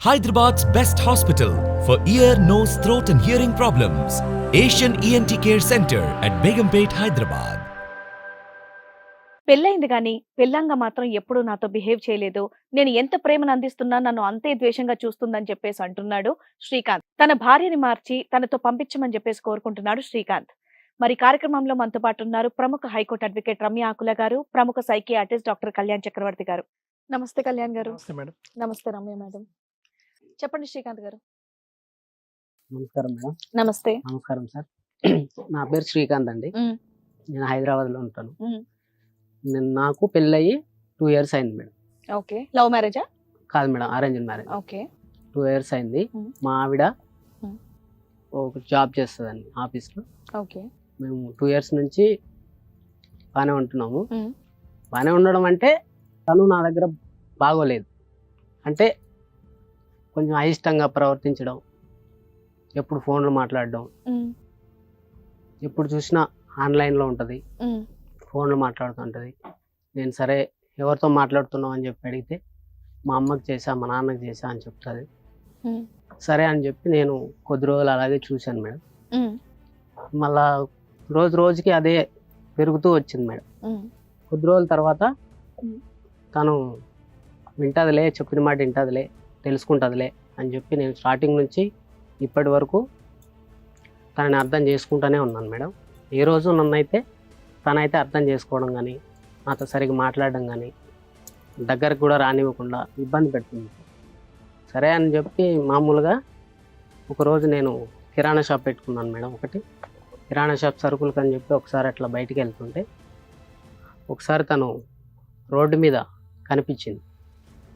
Hyderabad's best hospital for ear, nose, throat and hearing problems. Asian ENT Care Center at Begumpet, Hyderabad. పెళ్ళైంది గాని పెళ్ళంగా మాత్రం ఎప్పుడూ నాతో behave చేయలేదు. నేను ఎంత ప్రేమను అందిస్తున్నా నన్ను అంతే ద్వేషంగా చూస్తుందని చెప్పేసి అంటున్నాడు శ్రీకాంత్. తన భార్యని మార్చి తనతో పంపించమని చెప్పేసి కోరుకుంటున్నాడు శ్రీకాంత్. మరి కార్యక్రమంలో మనతో పాటు ఉన్నారు ప్రముఖ హైకోర్టు అడ్వకేట్ రమ్య ఆకుల గారు, ప్రముఖ సైకియాట్రిస్ట్ డాక్టర్ కళ్యాణ్ చక్రవర్తి గారు. నమస్తే కళ్యాణ్ గారు. నమస్తే మేడం. నమస్తే రమ్య మేడం. చెప్పండి శ్రీకాంత్ గారు. నమస్కారం మేడం. నమస్తే. నమస్కారం సార్. నా పేరు శ్రీకాంత్ అండి. నేను హైదరాబాద్లో ఉంటాను. నాకు పెళ్ళయి 2 years అయింది మేడం. ఓకే. లవ్ మ్యారేజా? కాదు madam, arranged marriage. Okay. 2 years అయింది. మా ఆవిడ ఒక జాబ్ చేస్తుందండి ఆఫీస్లో. ఓకే. మేము 2 years నుంచి బాగానే ఉంటున్నాము. బాగానే ఉండడం అంటే తను నా దగ్గర బాగోలేదు, అంటే కొంచెం అయిష్టంగా ప్రవర్తించడం, ఎప్పుడు ఫోన్లో మాట్లాడడం, ఎప్పుడు చూసినా ఆన్లైన్లో ఉంటుంది, ఫోన్లో మాట్లాడుతుంటుంది. నేను సరే ఎవరితో మాట్లాడుతున్నావు అని చెప్పి అడిగితే మా అమ్మకి చేసా, మా నాన్నకి చేసా అని చెప్తుంది. సరే అని చెప్పి నేను కొద్ది రోజులు అలాగే చూశాను మేడం. మళ్ళా రోజుకి అదే పెరుగుతూ వచ్చింది మేడం. కొద్ది రోజుల తర్వాత తను వింటదిలే, చెప్పిన మాట వింటదిలే, తెలుసుకుంటుందిలే అని చెప్పి నేను స్టార్టింగ్ నుంచి ఇప్పటి వరకు తనని అర్థం చేసుకుంటూనే ఉన్నాను మేడం. ఏ రోజు నన్నైతే తనైతే అర్థం చేసుకోవడం కానీ, నాతో సరిగ్గా మాట్లాడడం కానీ, దగ్గరకు కూడా రానివ్వకుండా ఇబ్బంది పెడుతుంది. సరే అని చెప్పి మామూలుగా ఒకరోజు నేను కిరాణా షాప్ పెట్టుకున్నాను మేడం. ఒకటి కిరాణా షాప్ సరుకులకు అని చెప్పి ఒకసారి అట్లా బయటికి వెళ్తుంటే ఒకసారి తను రోడ్డు మీద కనిపించింది.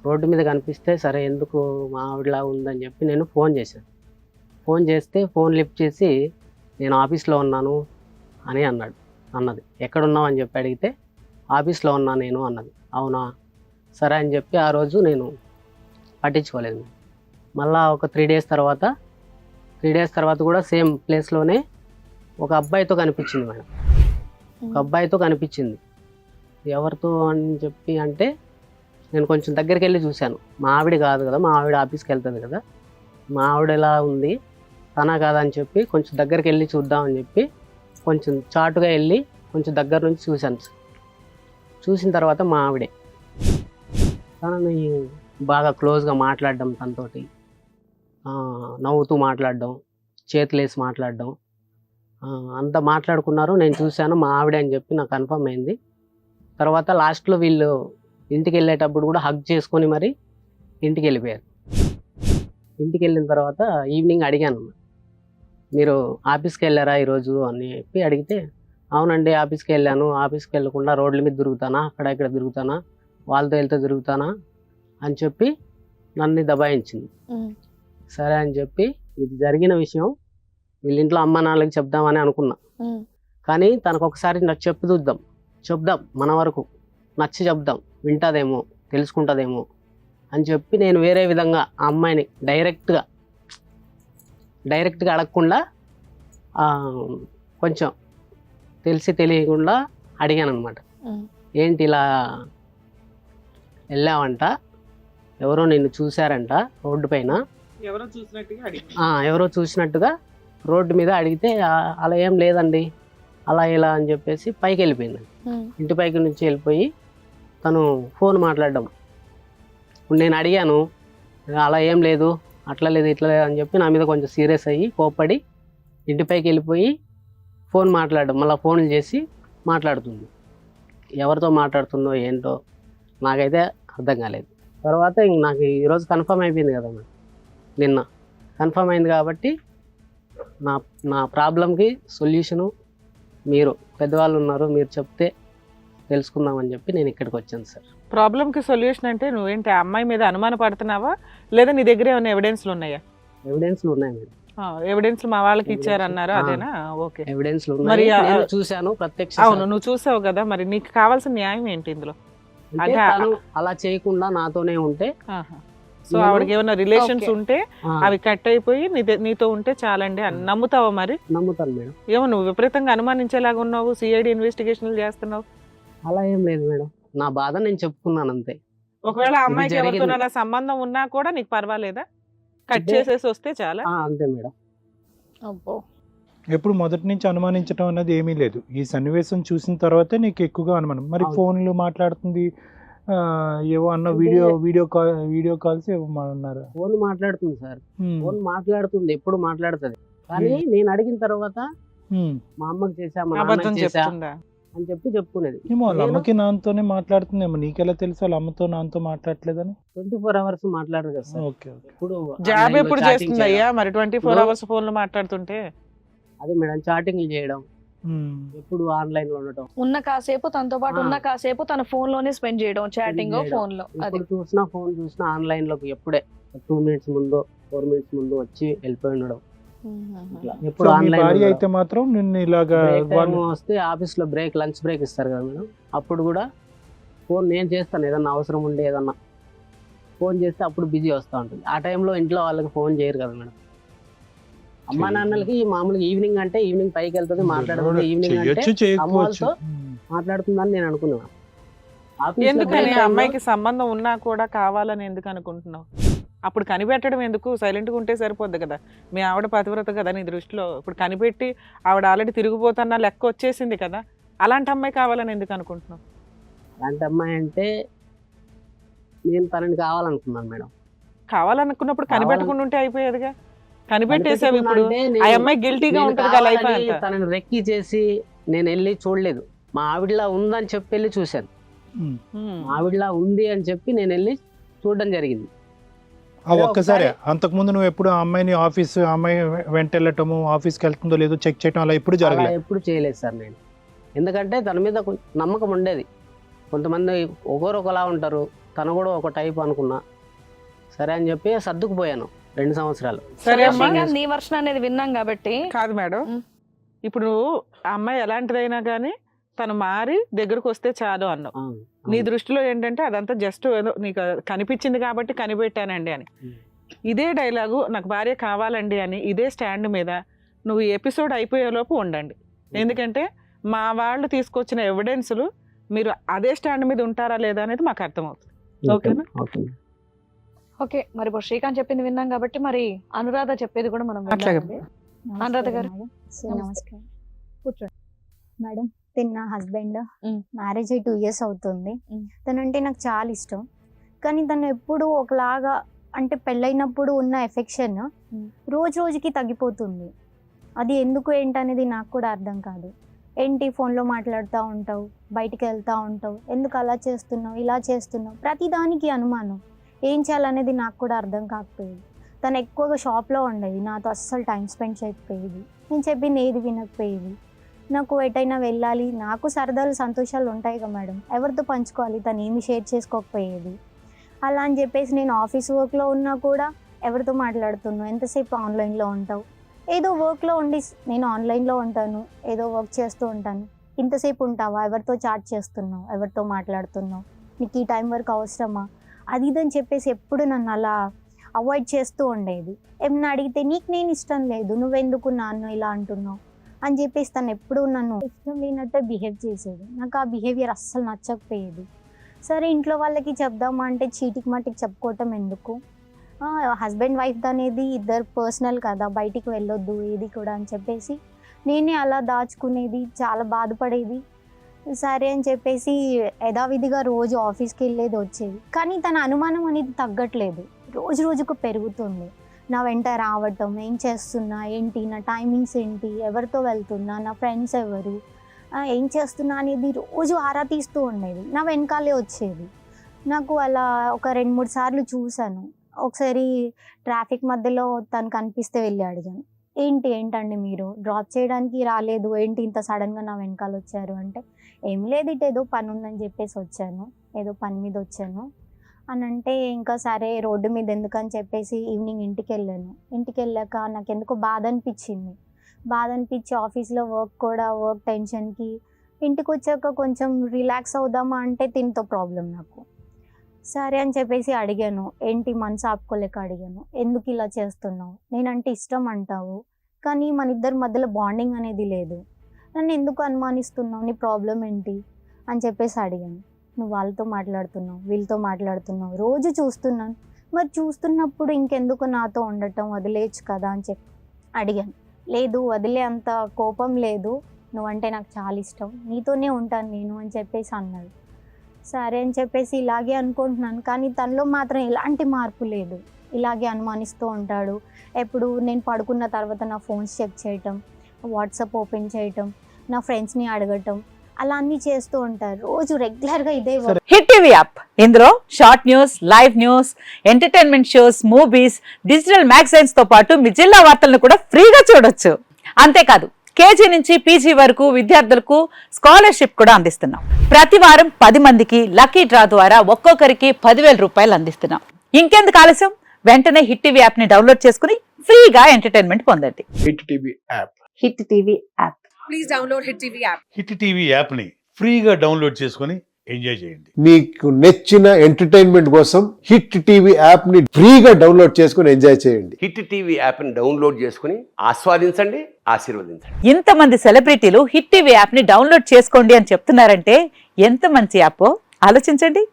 రోడ్డు మీద కనిపిస్తే సరే ఎందుకు మా ఆవిడలా ఉందని చెప్పి నేను ఫోన్ చేశాను. ఫోన్ చేస్తే ఫోన్ లిఫ్ట్ చేసి నేను ఆఫీస్లో ఉన్నాను అని అన్నది. ఎక్కడున్నావు అని చెప్పి అడిగితే ఆఫీస్లో ఉన్నా నేను అన్నది. అవునా, సరే అని చెప్పి ఆ రోజు నేను పట్టించుకోలేదు. మళ్ళీ ఒక 3 days తర్వాత కూడా సేమ్ ప్లేస్లోనే ఒక అబ్బాయితో కనిపించింది మేడం. ఒక అబ్బాయితో కనిపించింది. ఎవరితో అని చెప్పి అంటే నేను కొంచెం దగ్గరికి వెళ్ళి చూశాను. మా ఆవిడ కాదు కదా, మా ఆవిడ ఆఫీస్కి వెళ్తుంది కదా, మా ఆవిడ ఎలా ఉంది తనా కాదా అని చెప్పి కొంచెం దగ్గరికి వెళ్ళి చూద్దామని చెప్పి కొంచెం చాటుగా వెళ్ళి కొంచెం దగ్గర నుంచి చూశాను. చూసిన తర్వాత మా ఆవిడే తనని బాగా క్లోజ్గా మాట్లాడడం, తనతోటి నవ్వుతూ మాట్లాడడం, చేతులేసి మాట్లాడడం, అంతా మాట్లాడుకున్నారు. నేను చూశాను మా ఆవిడే అని చెప్పి నాకు కన్ఫర్మ్ అయింది. తర్వాత లాస్ట్లో వీళ్ళు ఇంటికి వెళ్ళేటప్పుడు కూడా హగ్ చేసుకొని మరి ఇంటికి వెళ్ళిపోయారు. ఇంటికి వెళ్ళిన తర్వాత ఈవినింగ్ అడిగాను, మీరు ఆఫీస్కి వెళ్ళారా ఈరోజు అని చెప్పి అడిగితే, అవునండి ఆఫీస్కి వెళ్ళాను, ఆఫీస్కి వెళ్ళకుండా రోడ్ల మీద తిరుగుతానా, అక్కడ ఇక్కడ తిరుగుతానా, వాళ్ళతో వెళ్తే తిరుగుతానా అని చెప్పి నన్ను దబాయించింది. సరే అని చెప్పి ఇది జరిగిన విషయం వీళ్ళ ఇంట్లో అమ్మ నాన్నలకి చెప్దామని అనుకున్నా. కానీ తనకు ఒకసారి నాకు చెప్దాం మన వరకు నచ్చి చెప్దాం, వింటుందేమో, తెలుసుకుంటుందేమో అని చెప్పి నేను వేరే విధంగా ఆ అమ్మాయిని డైరెక్ట్గా అడగకుండా కొంచెం తెలియకుండా అడిగాను అనమాట. ఏంటి ఇలా వెళ్ళావంట, ఎవరో నిన్ను చూశారంట రోడ్డు పైన, ఎవరో చూసినట్టుగా రోడ్డు మీద అడిగితే అలా ఏం లేదండి అలా ఇలా అని చెప్పేసి పైకి వెళ్ళిపోయింది. ఇంటి పైకి నుంచి వెళ్ళిపోయి తను ఫోన్ మాట్లాడడం. నేను అడిగాను, అలా ఏం లేదు, అట్లా లేదు ఇట్లా లేదు అని చెప్పి నా మీద కొంచెం సీరియస్ అయ్యి కోప్పడి ఇంటిపైకి వెళ్ళిపోయి ఫోన్ మాట్లాడడం, మళ్ళీ ఫోన్లు చేసి మాట్లాడుతుంది. ఎవరితో మాట్లాడుతుందో ఏంటో నాకైతే అర్థం కాలేదు. తర్వాత ఇంక నాకు ఈరోజు కన్ఫర్మ్ అయిపోయింది కదా మేడం, నిన్న కన్ఫర్మ్ అయింది కాబట్టి నా ప్రాబ్లంకి సొల్యూషను మీరు పెద్దవాళ్ళు ఉన్నారు, మీరు చెప్తే తెలుసుకుందామని చెప్పి నేను ఇక్కడికి వచ్చాను సార్. ప్రాబ్లంకి సొల్యూషన్ అంటే నువ్వేంటి ఆ అమ్మాయి మీద అనుమాన పడుతున్నావా, లేదా నీ దగ్గర ఏమైనా ఎవిడెన్స్లు ఉన్నాయా? ఎవిడెన్స్లు ఉన్నాయి మేడం. ఎవిడెన్స్లు మా వాళ్ళకి ఇచ్చారన్నారు, అదేనా? ఓకే. ఎవిడెన్స్లు ఉన్నాయి, నేను చూశాను ప్రత్యక్ష. అవును, నువ్వు చూసావు కదా, మరి నీకు కావాల్సిన న్యాయం ఏంటి ఇందులో? అంటే అలా చేయకుండా నాతోనే ఉంటే, సో ఆవిడకి ఏమైనా రిలేషన్స్ ఉంటే అవి కట్ అయిపోయి నీతో ఉంటే చాలండి అని నమ్ముతావా? మరి నమ్ముతాను మేడం. ఏమో నువ్వు విపరీతంగా అనుమానించేలాగా ఉన్నావు, సిఐడి ఇన్వెస్టిగేషన్లు చేస్తున్నావు. అలా ఏం లేదు మేడం, నా బాధ నేను చెప్పుకున్నాను అంతే. ఒకవేళ అమ్మాయికి ఎవరితోనైనా సంబంధం ఉన్నా కూడా నీకు పర్వాలేదా? కట్ చేసేసి వస్తే చాలా. అంతే మేడం. అబ్బో. ఎప్పుడు మొదటి నుంచి అనుమానించడం అన్నది ఏమీ లేదు. ఈ సన్నివేశం చూసిన తర్వాతే నీకు ఎక్కువగా అనుమానం. మరి అవును. ఫోన్లు మాట్లాడుతుంది, ఏవో అన్న వీడియో కాల్స్ ఏవో అన్నారు. ఫోన్ మాట్లాడుతుంది సార్, ఫోన్ మాట్లాడుతుంది, ఎప్పుడు మాట్లాడుతుంది. కానీ నేను అడిగిన తర్వాత మా అమ్మకి చేసా, మా అబద్ధం నాన్నకి చేసా చెప్తుందా? అని చెప్పుకునేది. ఏమో వాళ్ళ అమ్మకి నాన్నతోనే మాట్లాడుతుందేమో, నీకెలా తెలుసు వాళ్ళ అమ్మతో నాన్నతో మాట్లాడలేదని? 24 hours మాట్లాడరు కదా సార్. Okay okay. ఇప్పుడు జాబ్ online లో ఎప్పుడు chatting చేస్తుంది చేయడం. అయ్యా మరి 24 hours ఫోన్లు మాట్లాడుతుంటే? అదే మేడం, చాటింగ్ చేయడం, ఎప్పుడు ఆన్లైన్ లో ఉండటం, ఉన్న కాసేపు తనతో పాటు ఉన్న కాసేపు తన ఫోన్ లోనే స్పెండ్ చేయడం, చాటింగ్ చేయడం. ఫోన్ లో. అది ఎప్పుడు చూసినా ఫోన్ చూసినా ఆన్లైన్ లోకి ఎప్పుడే 2 minutes ముందు 4 minutes ముందు వచ్చి వెళ్ళిపోయి ఉండడం. ఇట్లా సో ఎప్పుడు మీ ఆన్లైన్ భార్య అయితే మాత్రం నిన్ను ఇలాగా వాళ్ళు వస్తే ఆఫీస్ లో లంచ్ బ్రేక్ ఇస్తారు కదా మేడం, అప్పుడు కూడా ఫోన్ నేను చేస్తాను. ఏదన్నా అవసరం ఉండే ఏదన్నా ఫోన్ చేస్తే అప్పుడు బిజీ వస్తూ ఉంటుంది. ఆ టైంలో ఇంట్లో వాళ్ళకి ఫోన్ చేయరు కదా మేడం. అమ్మా నాన్నలకి మామూలుగా ఈవినింగ్ అంటే ఈవినింగ్ పైకి వెళ్తుంది, మాట్లాడుతుంది. ఈవినింగ్ అంటే చేయొచ్చు చేయకపోవచ్చు. అమ్మవాళ్ళతో మాట్లాడుతుందని నేను అనుకున్నాను. ఆఫీస్ లో ఎందుకని break time లో అమ్మాయికి సంబంధం ఉన్నా కూడా కావాలని ఎందుకు అనుకుంటున్నావు? అప్పుడు కనిపెట్టడం ఎందుకు? సైలెంట్గా ఉంటే సరిపోద్ది కదా. మీ ఆవిడ పతివ్రత కదా నీ దృష్టిలో. ఇప్పుడు కనిపెట్టి ఆవిడ ఆల్రెడీ తిరిగిపోతున్న లెక్క వచ్చేసింది కదా, అలాంటి అమ్మాయి కావాలని ఎందుకు అనుకుంటున్నావు? అలాంటి అమ్మాయి అంటే నేను తనని కావాలనుకున్నాను మేడం. కావాలనుకున్నప్పుడు కనిపెట్టకుండా ఉంటే అయిపోయేదిగా. కనిపెట్టేసావు, ఇప్పుడు అంటే ఆ నేను- అమ్మాయి గిల్టీగా నేను ఉంటుంది కదా లైఫ్ కావాలని అంతా. తనని రెక్కి చేసి నేను వెళ్ళి చూడలేదు. మా ఆవిడలా ఉందని చెప్పి వెళ్ళి చూశాను. మా ఆవిడలా ఉంది అని చెప్పి నేను వెళ్ళి చూడడం జరిగింది. ఆ ఒక్కసారి. అంతకుముందు నువ్వు ఎప్పుడు ఆ అమ్మాయిని అమ్మాయి వెంట వెళ్ళటము, ఆఫీస్కి వెళ్తుందో లేదో చెక్ చేయటం అలా ఎప్పుడు అలా జరగలేదు? ఎప్పుడు చేయలేదు సార్ నేను. ఎందుకంటే తన మీద నమ్మకం ఉండేది. కొంతమంది ఒకలా ఉంటారు, తను కూడా ఒక టైప్ అనుకున్నా. సరే అని చెప్పి సర్దుకుపోయాను 2 సంవత్సరాలు. సరే అమ్మా. శ్రీకాంత్, నీ వర్షన్ అనేది విన్నాం కాబట్టి. కాదు మేడం, ఇప్పుడు ఆ అమ్మాయి ఎలాంటిదైనా కానీ తను మారి దగ్గరకు వస్తే చాలు అన్నావు. ఆ, నీ అవును. దృష్టిలో ఏంటంటే అదంతా జస్ట్ ఏదో నీకు కనిపించింది కాబట్టి కనిపెట్టానండి అని. ఇదే డైలాగు నాకు భార్య కావాలండి అని ఇదే స్టాండ్ మీద నువ్వు ఈ ఎపిసోడ్ అయిపోయేలోపు ఉండండి. ఎందుకంటే మా వాళ్ళు తీసుకొచ్చిన ఎవిడెన్స్లు మీరు అదే స్టాండ్ మీద ఉంటారా లేదా అనేది మాకు అర్థమవుతుంది. ఓకేనా? ఓకే. ఓకే, మరి ఇప్పుడు శ్రీకాంత్ చెప్పింది విన్నాం కాబట్టి మరి అనురాధ చెప్పేది కూడా మనం అట్లాగే. విందామండి. అనురాధ గారు. నమస్కారం కూర్చోండి. మేడం. నా హస్బెండ్ మ్. మ్యారేజ్ అయ్యి 2 years అవుతుంది. మ్. తనంటే నాకు చాలా ఇష్టం. కానీ తను ఎప్పుడు ఒకలాగా, అంటే పెళ్ళైనప్పుడు ఉన్న ఎఫెక్షన్ రోజు రోజుకి తగ్గిపోతుంది. అది ఎందుకు ఏంటనేది నాకు కూడా అర్థం కాదు. ఏంటి ఫోన్లో మాట్లాడుతూ ఉంటావు, బయటికి వెళ్తూ ఉంటావు, ఎందుకు అలా చేస్తున్నావు, ఇలా చేస్తున్నావు, ప్రతిదానికి అనుమానం. ఏం చేయాలనేది నాకు కూడా అర్థం కాకపోయేది. తను ఎక్కువగా షాప్లో ఉండేది, నాతో అస్సలు టైం స్పెండ్ చేయకపోయేది. నేను చెప్పింది ఏది వినకపోయేది. నాకు ఎటైనా వెళ్ళాలి, నాకు సరదాలు సంతోషాలు ఉంటాయి కదా మేడం, ఎవరితో పంచుకోవాలి, తను ఏమి షేర్ చేసుకోకపోయేది. అలా అని చెప్పేసి నేను ఆఫీస్ వర్క్లో ఉన్నా కూడా ఎవరితో మాట్లాడుతున్నావు, ఎంతసేపు ఆన్లైన్లో ఉంటావు, ఏదో వర్క్లో ఉండి నేను ఆన్లైన్లో ఉంటాను, ఏదో వర్క్ చేస్తూ ఉంటాను, ఇంతసేపు ఉంటావా, ఎవరితో చాట్ చేస్తున్నావు, ఎవరితో మాట్లాడుతున్నావు, నీకు ఈ టైం వరకు అవసరమా, అది ఇదని చెప్పేసి ఎప్పుడు నన్ను అలా అవాయిడ్ చేస్తూ ఉండేది. ఏమన్నా అడిగితే నీకు నేను ఇష్టం లేదు, నువ్వెందుకు నన్ను ఇలా అంటున్నావు అని చెప్పేసి తను ఎప్పుడు నన్ను ఇష్టం లేనట్టే బిహేవ్ చేసేది. నాకు ఆ బిహేవియర్ అస్సలు నచ్చకపోయేది. సరే ఇంట్లో వాళ్ళకి చెప్దామా అంటే చీటికి మట్టికి చెప్పుకోవటం ఎందుకు, హస్బెండ్ వైఫ్ అనేది ఇద్దరు పర్సనల్ కదా, బయటికి వెళ్ళొద్దు ఏది కూడా అని చెప్పేసి నేనే అలా దాచుకునేది, చాలా బాధపడేది. సరే అని చెప్పేసి యథావిధిగా రోజు ఆఫీస్కి వెళ్ళేది వచ్చేది. కానీ తన అనుమానం అనేది తగ్గట్లేదు, రోజు రోజుకు పెరుగుతుంది. నా వెంట రావటం, ఏం చేస్తున్నా ఏంటి, నా టైమింగ్స్ ఏంటి, ఎవరితో వెళ్తున్నా, నా ఫ్రెండ్స్ ఎవరు, ఏం చేస్తున్నా అనేది రోజు ఆరా తీస్తూ ఉండేది. నా వెనకాలే వచ్చేది. నాకు అలా ఒక 2-3 సార్లు చూశాను. ఒకసారి ట్రాఫిక్ మధ్యలో తను కనిపిస్తే వెళ్ళి అడిగాను, ఏంటండి మీరు డ్రాప్ చేయడానికి రాలేదు, ఏంటి ఇంత సడన్గా నా వెనకాల వచ్చారు అంటే, ఏం లేదు ఇటు ఏదో పని ఉందని చెప్పేసి వచ్చాను, ఏదో పని మీద వచ్చాను అని అంటే, ఇంకా సరే రోడ్డు మీద ఎందుకని చెప్పేసి ఈవినింగ్ ఇంటికి వెళ్ళాను. ఇంటికి వెళ్ళాక నాకు ఎందుకో బాధ అనిపించి ఆఫీస్లో వర్క్ టెన్షన్కి ఇంటికి వచ్చాక కొంచెం రిలాక్స్ అవుదామా అంటే తినతో ప్రాబ్లం నాకు. సరే అని చెప్పేసి అడిగాను, ఏంటి మనసు ఆపుకోలేక అడిగాను, ఎందుకు ఇలా చేస్తున్నావు, నేనంటే ఇష్టం అంటావు కానీ మన ఇద్దరి మధ్యలో బాండింగ్ అనేది లేదు, నన్ను ఎందుకు అనుమానిస్తున్నావు, నీ ప్రాబ్లం ఏంటి అని చెప్పేసి అడిగాను. నువ్వు వాళ్ళతో మాట్లాడుతున్నావు, వీళ్ళతో మాట్లాడుతున్నావు, రోజు చూస్తున్నాను, మరి చూస్తున్నప్పుడు ఇంకెందుకు నాతో ఉండటం, వదిలేయచ్చు కదా అని చెప్పి అడిగాను. లేదు వదిలే అంత కోపం లేదు, నువ్వంటే నాకు చాలా ఇష్టం, నీతోనే ఉంటాను నేను అని చెప్పేసి అన్నాడు. సరే అని చెప్పేసి ఇలాగే అనుకుంటున్నాను, కానీ తనలో మాత్రం ఎలాంటి మార్పు లేదు. ఇలాగే అనుమానిస్తూ ఉంటాడు. ఎప్పుడు నేను పడుకున్న తర్వాత నా ఫోన్స్ చెక్ చేయటం, వాట్సాప్ ఓపెన్ చేయటం, నా ఫ్రెండ్స్ని అడగటం, అలా అన్నీ చేస్తూ ఉంటారు. రోజు రెగ్యులర్గా ఇదే వర్క్. హిట్ టీవీ యాప్, ఇందులో short news, live news, entertainment shows, movies, digital magazines తో పాటు మీ జిల్లా వార్తలను కూడా ఫ్రీగా చూడొచ్చు. అంతేకాదు కేజీ నుంచి పీజీ వరకు విద్యార్థులకు స్కాలర్షిప్ కూడా అందిస్తున్నాం. ప్రతి వారం 10 మందికి లక్కీ డ్రా ద్వారా ఒక్కొక్కరికి 10,000 రూపాయలు అందిస్తున్నాం. ఇంకెందుకు ఆలస్యం, వెంటనే హిట్ టీవీ యాప్ ని డౌన్లోడ్ చేసుకుని ఫ్రీగా ఎంటర్టైన్మెంట్ పొందండి. Hit TV app. Hit TV app. Please download hit TV app. Hit TV యాప్ని ఫ్రీగా డౌన్లోడ్ చేసుకొని ఎంజాయ్ చేయండి. మీకు నచ్చిన ఎంటర్టైన్మెంట్ కోసం హిట్ టీవీ యాప్ ని ఫ్రీగా డౌన్లోడ్ చేసుకొని ఎంజాయ్ చేయండి. హిట్ టీవీ యాప్ ని డౌన్లోడ్ చేసుకుని ఆస్వాదించండి, ఆశీర్వదించండి. ఇంతమంది సెలబ్రిటీలు హిట్ టీవీ యాప్ ని డౌన్లోడ్ చేసుకోండి అని చెప్తున్నారంటే ఎంత మంచి యాప్ ఆలోచించండి.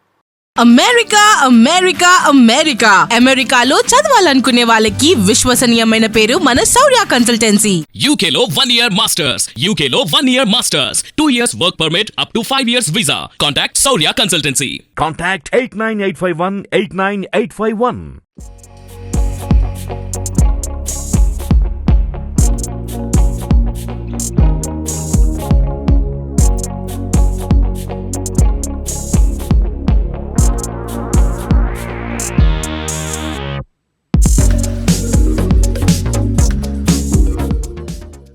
అమెరికా అమెరికా అమెరికా అమెరికాలో చదవాలనుకునే వాళ్ళకి విశ్వసనీయమైన పేరు మన శౌర్య కన్సల్టెన్సీ. UK లో 1 year masters. UK లో 1 year masters. 2 years work permit up to 5 years visa. Contact Saurya Consultancy. Contact 89851 89851.